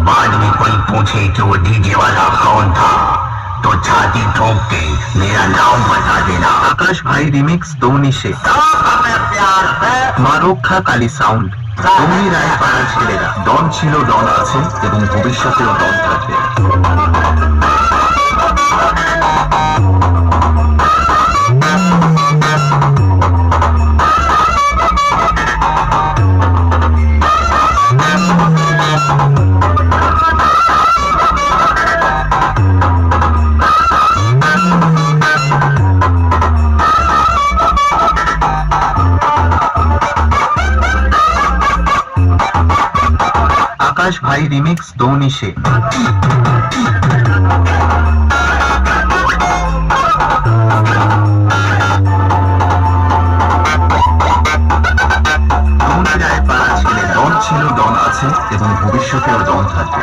बाद में कोई पूछे कि वो डीजे वाला कौन था तो छाती ठोक के मेरा नाम बता देना। आकाश भाई रिमिक्स दोनिशे हमें प्यार है। মা রক্ষা কালী সাউন্ড অগ্নি রায় পাড়ার ছেলেরা ডন ছিল, ডন আছে এবং ভবিষ্যতেও ডন থাকবে। आकाश भाई रिमिक्स दोनिशे ডন ছিল, ডন আছে এবং ভবিষ্যতেও ডন থাকবে।